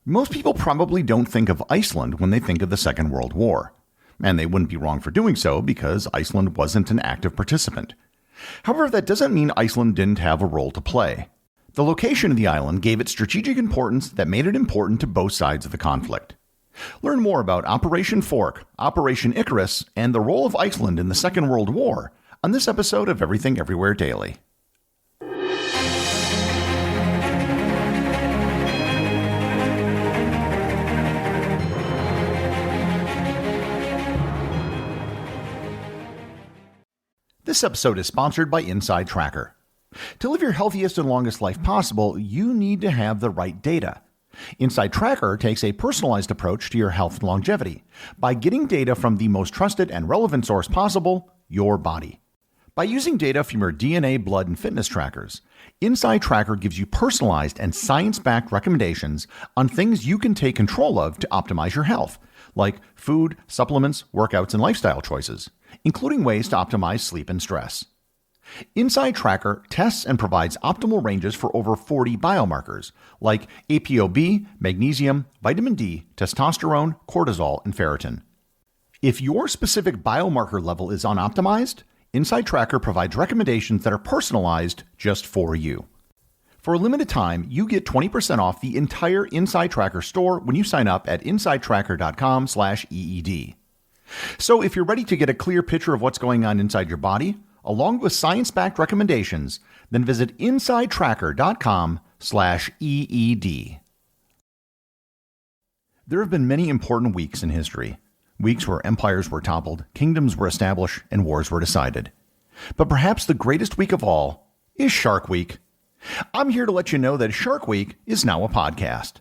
Most people probably don't think of Iceland when they think of the Second World War, and they wouldn't be wrong for doing so because Iceland wasn't an active participant. However, that doesn't mean Iceland didn't have a role to play. The location of the island gave it strategic importance that made it important to both sides of the conflict. Learn more about Operation Fork, Operation Ikarus, and the role of Iceland in the Second World War on this episode of Everything Everywhere Daily. This episode is sponsored by Inside Tracker. To live your healthiest and longest life possible, you need to have the right data. Inside Tracker takes a personalized approach to your health and longevity by getting data from the most trusted and relevant source possible, your body. By using data from your DNA, blood, and fitness trackers, Inside Tracker gives you personalized and science-backed recommendations on things you can take control of to optimize your health, like food, supplements, workouts, and lifestyle choices, including ways to optimize sleep and stress. Inside Tracker tests and provides optimal ranges for over 40 biomarkers, like ApoB, magnesium, vitamin D, testosterone, cortisol, and ferritin. If your specific biomarker level is unoptimized, Inside Tracker provides recommendations that are personalized just for you. For a limited time, you get 20% off the entire Inside Tracker store when you sign up at insidetracker.com/EED. So if you're ready to get a clear picture of what's going on inside your body, along with science-backed recommendations, then visit insidetracker.com/EED. There have been many important weeks in history. Weeks where empires were toppled, kingdoms were established, and wars were decided. But perhaps the greatest week of all is Shark Week. I'm here to let you know that Shark Week is now a podcast.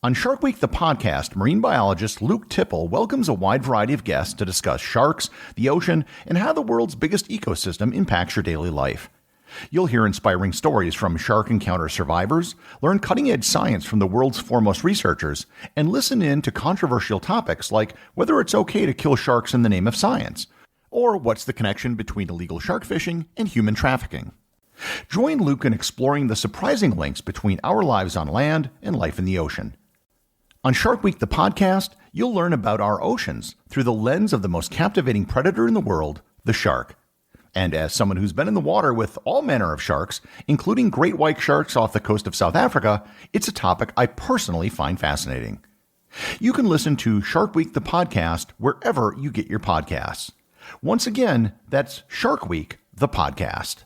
On Shark Week, the podcast, marine biologist Luke Tipple welcomes a wide variety of guests to discuss sharks, the ocean, and how the world's biggest ecosystem impacts your daily life. You'll hear inspiring stories from shark encounter survivors, learn cutting-edge science from the world's foremost researchers, and listen in to controversial topics like whether it's okay to kill sharks in the name of science, or what's the connection between illegal shark fishing and human trafficking. Join Luke in exploring the surprising links between our lives on land and life in the ocean. On Shark Week, the podcast, you'll learn about our oceans through the lens of the most captivating predator in the world, the shark. And as someone who's been in the water with all manner of sharks, including great white sharks off the coast of South Africa, it's a topic I personally find fascinating. You can listen to Shark Week, the podcast, wherever you get your podcasts. Once again, that's Shark Week, the podcast.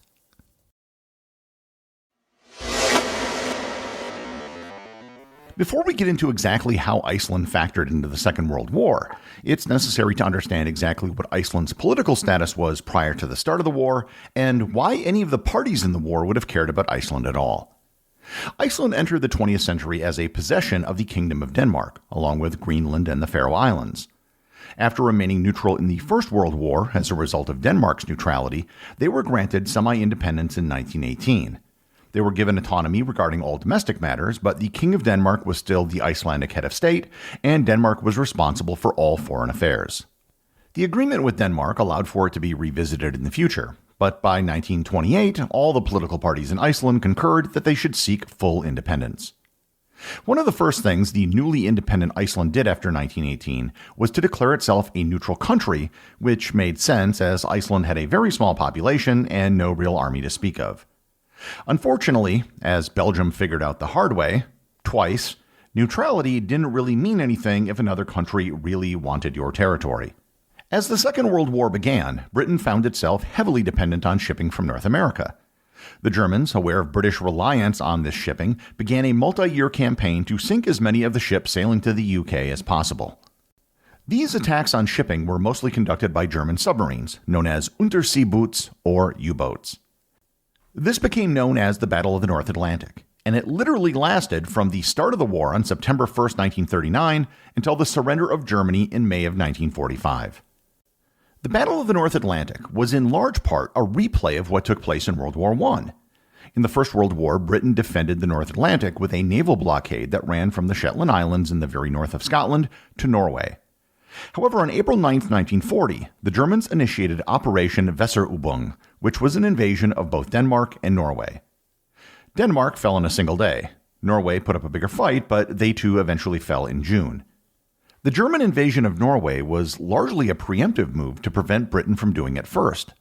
Before we get into exactly how Iceland factored into the Second World War, it's necessary to understand exactly what Iceland's political status was prior to the start of the war, and why any of the parties in the war would have cared about Iceland at all. Iceland entered the 20th century as a possession of the Kingdom of Denmark, along with Greenland and the Faroe Islands. After remaining neutral in the First World War as a result of Denmark's neutrality, they were granted semi-independence in 1918. They were given autonomy regarding all domestic matters, but the King of Denmark was still the Icelandic head of state, and Denmark was responsible for all foreign affairs. The agreement with Denmark allowed for it to be revisited in the future, but by 1928, all the political parties in Iceland concurred that they should seek full independence. One of the first things the newly independent Iceland did after 1918 was to declare itself a neutral country, which made sense as Iceland had a very small population and no real army to speak of. Unfortunately, as Belgium figured out the hard way, twice, neutrality didn't really mean anything if another country really wanted your territory. As the Second World War began, Britain found itself heavily dependent on shipping from North America. The Germans, aware of British reliance on this shipping, began a multi-year campaign to sink as many of the ships sailing to the UK as possible. These attacks on shipping were mostly conducted by German submarines, known as Unterseeboots or U-boats. This became known as the Battle of the North Atlantic, and it literally lasted from the start of the war on September 1st, 1939, until the surrender of Germany in May of 1945. The Battle of the North Atlantic was in large part a replay of what took place in World War I. In the First World War, Britain defended the North Atlantic with a naval blockade that ran from the Shetland Islands in the very north of Scotland to Norway. However, on April 9, 1940, the Germans initiated Operation Weserübung, which was an invasion of both Denmark and Norway. Denmark fell in a single day. Norway put up a bigger fight, but they too eventually fell in June. The German invasion of Norway was largely a preemptive move to prevent Britain from doing it first.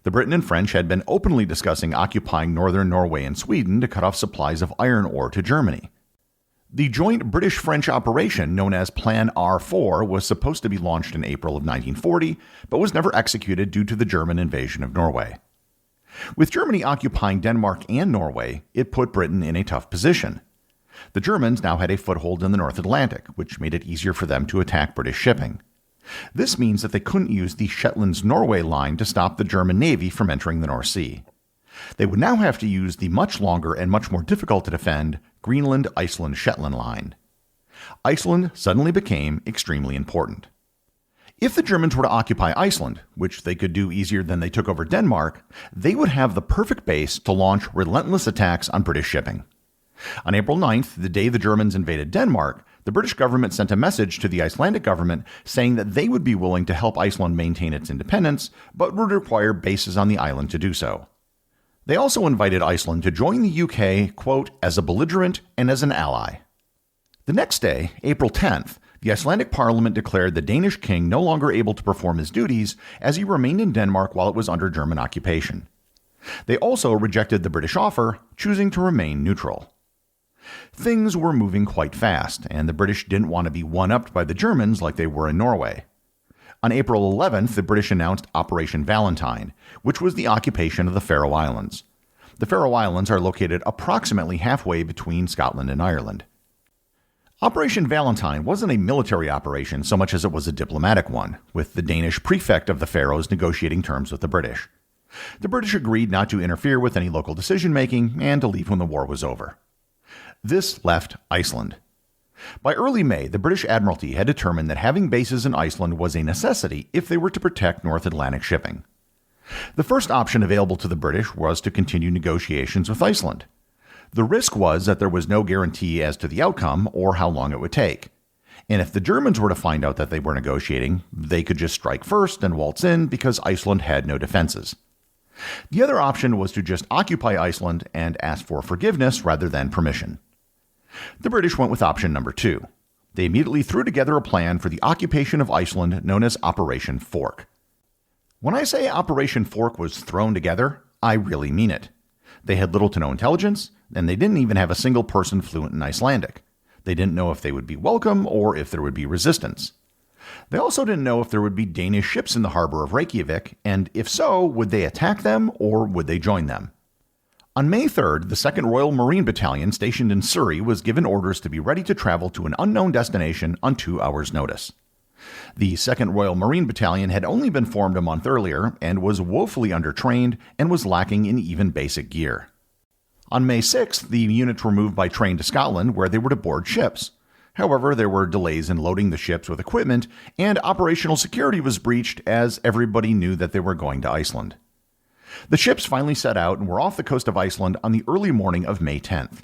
The Britain and French had been openly discussing occupying northern Norway and Sweden to cut off supplies of iron ore to Germany. The joint British-French operation known as Plan R4 was supposed to be launched in April of 1940, but was never executed due to the German invasion of Norway. With Germany occupying Denmark and Norway, it put Britain in a tough position. The Germans now had a foothold in the North Atlantic, which made it easier for them to attack British shipping. This means that they couldn't use the Shetlands-Norway line to stop the German Navy from entering the North Sea. They would now have to use the much longer and much more difficult to defend Greenland-Iceland-Shetland line. Iceland suddenly became extremely important. If the Germans were to occupy Iceland, which they could do easier than they took over Denmark, they would have the perfect base to launch relentless attacks on British shipping. On April 9th, the day the Germans invaded Denmark, the British government sent a message to the Icelandic government saying that they would be willing to help Iceland maintain its independence, but would require bases on the island to do so. They also invited Iceland to join the UK, quote, as a belligerent and as an ally. The next day, April 10th, the Icelandic parliament declared the Danish king no longer able to perform his duties as he remained in Denmark while it was under German occupation. They also rejected the British offer, choosing to remain neutral. Things were moving quite fast, and the British didn't want to be one-upped by the Germans like they were in Norway. On April 11th, the British announced Operation Valentine, which was the occupation of the Faroe Islands. The Faroe Islands are located approximately halfway between Scotland and Ireland. Operation Valentine wasn't a military operation so much as it was a diplomatic one, with the Danish prefect of the Faroes negotiating terms with the British. The British agreed not to interfere with any local decision-making and to leave when the war was over. This left Iceland. By early May, the British Admiralty had determined that having bases in Iceland was a necessity if they were to protect North Atlantic shipping. The first option available to the British was to continue negotiations with Iceland. The risk was that there was no guarantee as to the outcome or how long it would take. And if the Germans were to find out that they were negotiating, they could just strike first and waltz in because Iceland had no defenses. The other option was to just occupy Iceland and ask for forgiveness rather than permission. The British went with option number 2. They immediately threw together a plan for the occupation of Iceland known as Operation Fork. When I say Operation Fork was thrown together, I really mean it. They had little to no intelligence, and they didn't even have a single person fluent in Icelandic. They didn't know if they would be welcome or if there would be resistance. They also didn't know if there would be Danish ships in the harbor of Reykjavik, and if so, would they attack them or would they join them? On May 3rd, the 2nd Royal Marine Battalion stationed in Surrey was given orders to be ready to travel to an unknown destination on 2 hours' notice. The 2nd Royal Marine Battalion had only been formed a month earlier and was woefully undertrained and was lacking in even basic gear. On May 6th, the units were moved by train to Scotland where they were to board ships. However, there were delays in loading the ships with equipment, and operational security was breached as everybody knew that they were going to Iceland. The ships finally set out and were off the coast of Iceland on the early morning of May 10th.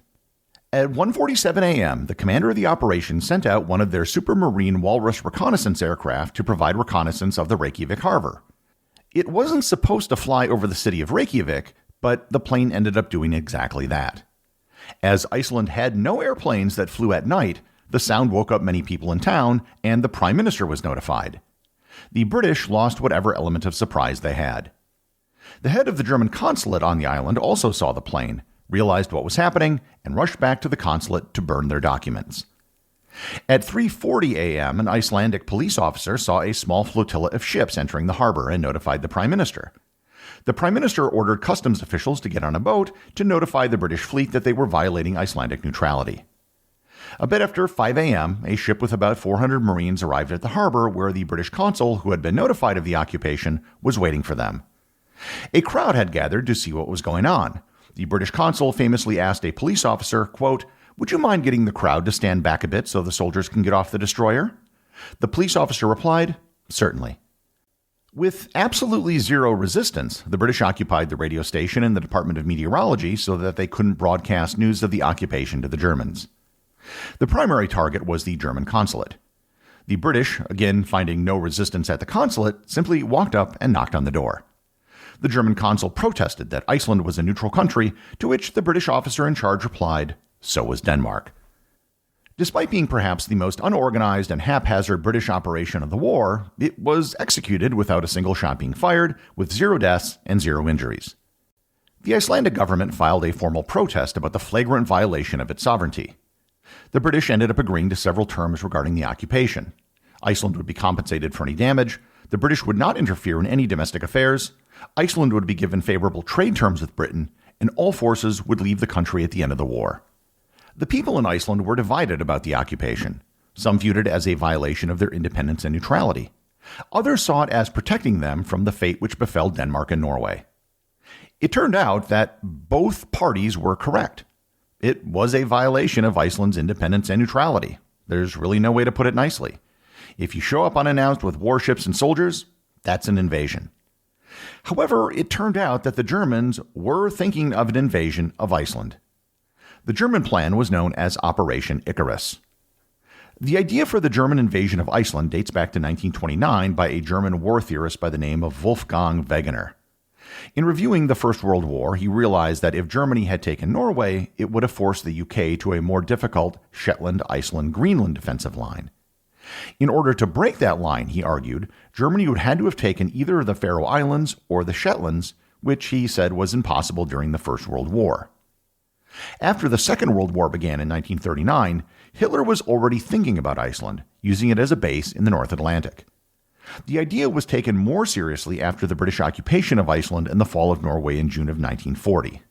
At 1:47 a.m., the commander of the operation sent out one of their Supermarine Walrus reconnaissance aircraft to provide reconnaissance of the Reykjavik harbor. It wasn't supposed to fly over the city of Reykjavik, but the plane ended up doing exactly that. As Iceland had no airplanes that flew at night, the sound woke up many people in town, and the Prime Minister was notified. The British lost whatever element of surprise they had. The head of the German consulate on the island also saw the plane, realized what was happening, and rushed back to the consulate to burn their documents. At 3:40 a.m., an Icelandic police officer saw a small flotilla of ships entering the harbor and notified the Prime Minister. The Prime Minister ordered customs officials to get on a boat to notify the British fleet that they were violating Icelandic neutrality. A bit after 5 a.m., a ship with about 400 Marines arrived at the harbor where the British consul, who had been notified of the occupation, was waiting for them. A crowd had gathered to see what was going on. The British consul famously asked a police officer, quote, "Would you mind getting the crowd to stand back a bit so the soldiers can get off the destroyer?" The police officer replied, "Certainly." With absolutely zero resistance, the British occupied the radio station and the Department of Meteorology so that they couldn't broadcast news of the occupation to the Germans. The primary target was the German consulate. The British, again finding no resistance at the consulate, simply walked up and knocked on the door. The German consul protested that Iceland was a neutral country, to which the British officer in charge replied, So was Denmark. Despite being perhaps the most unorganized and haphazard British operation of the war, it was executed without a single shot being fired, with 0 deaths and 0 injuries. The Icelandic government filed a formal protest about the flagrant violation of its sovereignty. The British ended up agreeing to several terms regarding the occupation. Iceland would be compensated for any damage, the British would not interfere in any domestic affairs, Iceland would be given favorable trade terms with Britain, and all forces would leave the country at the end of the war. The people in Iceland were divided about the occupation. Some viewed it as a violation of their independence and neutrality. Others saw it as protecting them from the fate which befell Denmark and Norway. It turned out that both parties were correct. It was a violation of Iceland's independence and neutrality. There's really no way to put it nicely. If you show up unannounced with warships and soldiers, that's an invasion. However, it turned out that the Germans were thinking of an invasion of Iceland. The German plan was known as Operation Ikarus. The idea for the German invasion of Iceland dates back to 1929 by a German war theorist by the name of Wolfgang Wegener. In reviewing the First World War, he realized that if Germany had taken Norway, it would have forced the UK to a more difficult Shetland, Iceland, Greenland defensive line. In order to break that line, he argued, Germany would have to have taken either the Faroe Islands or the Shetlands, which he said was impossible during the First World War. After the Second World War began in 1939, Hitler was already thinking about Iceland, using it as a base in the North Atlantic. The idea was taken more seriously after the British occupation of Iceland and the fall of Norway in June of 1940.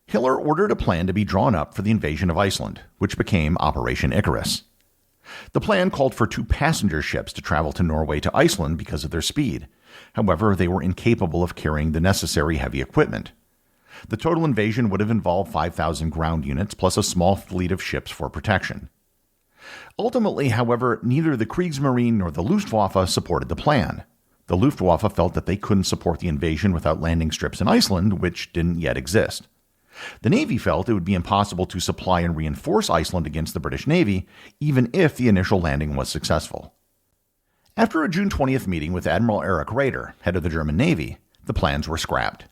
Hitler ordered a plan to be drawn up for the invasion of Iceland, which became Operation Ikarus. The plan called for 2 passenger ships to travel to Norway to Iceland because of their speed. However, they were incapable of carrying the necessary heavy equipment. The total invasion would have involved 5,000 ground units plus a small fleet of ships for protection. Ultimately, however, neither the Kriegsmarine nor the Luftwaffe supported the plan. The Luftwaffe felt that they couldn't support the invasion without landing strips in Iceland, which didn't yet exist. The Navy felt it would be impossible to supply and reinforce Iceland against the British Navy, even if the initial landing was successful. After a June 20th meeting with Admiral Erich Raeder, head of the German Navy, the plans were scrapped.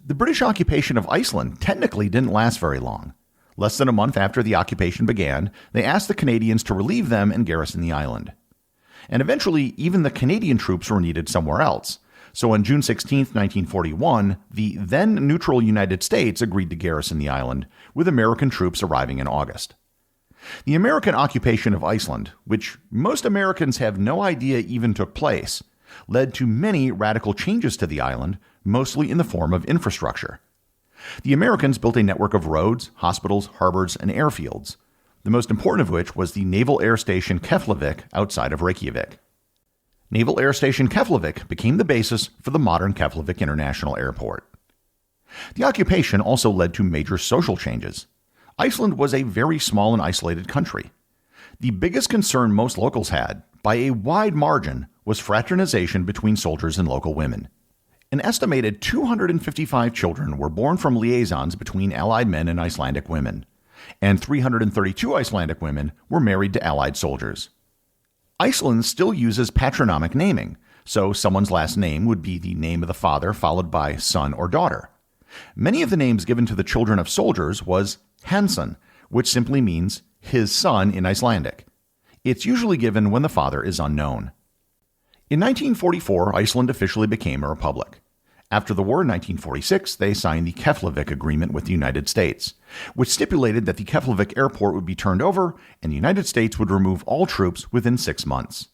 The British occupation of Iceland technically didn't last very long. Less than a month after the occupation began, they asked the Canadians to relieve them and garrison the island. And eventually, even the Canadian troops were needed somewhere else. So on June 16, 1941, the then-neutral United States agreed to garrison the island, with American troops arriving in August. The American occupation of Iceland, which most Americans have no idea even took place, led to many radical changes to the island, mostly in the form of infrastructure. The Americans built a network of roads, hospitals, harbors, and airfields, the most important of which was the Naval Air Station Keflavik outside of Reykjavik. Naval Air Station Keflavik became the basis for the modern Keflavik International Airport. The occupation also led to major social changes. Iceland was a very small and isolated country. The biggest concern most locals had, by a wide margin, was fraternization between soldiers and local women. An estimated 255 children were born from liaisons between Allied men and Icelandic women, and 332 Icelandic women were married to Allied soldiers. Iceland still uses patronymic naming, so someone's last name would be the name of the father followed by son or daughter. Many of the names given to the children of soldiers was Hansson, which simply means his son in Icelandic. It's usually given when the father is unknown. In 1944, Iceland officially became a republic. After the war in 1946, they signed the Keflavik Agreement with the United States, which stipulated that the Keflavik airport would be turned over and the United States would remove all troops within 6 months.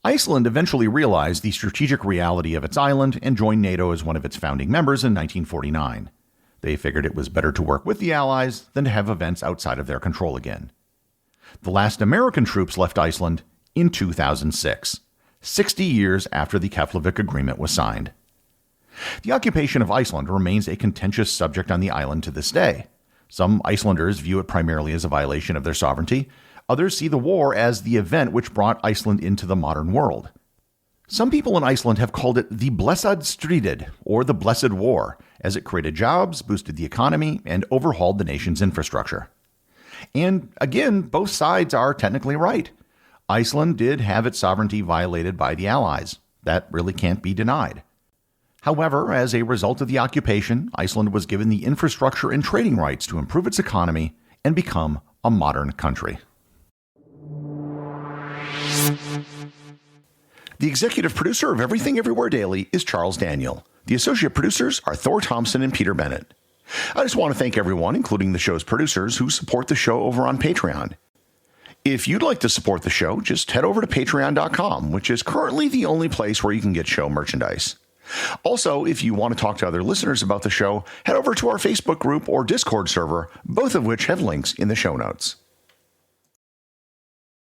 Iceland eventually realized the strategic reality of its island and joined NATO as one of its founding members in 1949. They figured it was better to work with the Allies than to have events outside of their control again. The last American troops left Iceland in 2006. 60 years after the Keflavik Agreement was signed. The occupation of Iceland remains a contentious subject on the island to this day. Some Icelanders view it primarily as a violation of their sovereignty. Others see the war as the event which brought Iceland into the modern world. Some people in Iceland have called it the Blessad Stríðið, or the Blessed War, as it created jobs, boosted the economy, and overhauled the nation's infrastructure. And again, both sides are technically right. Iceland did have its sovereignty violated by the Allies. That really can't be denied. However, as a result of the occupation, Iceland was given the infrastructure and trading rights to improve its economy and become a modern country. The executive producer of Everything Everywhere Daily is Charles Daniel. The associate producers are Thor Thompson and Peter Bennett. I just want to thank everyone, including the show's producers, who support the show over on Patreon. If you'd like to support the show, just head over to patreon.com, which is currently the only place where you can get show merchandise. Also, if you want to talk to other listeners about the show, head over to our Facebook group or Discord server, both of which have links in the show notes.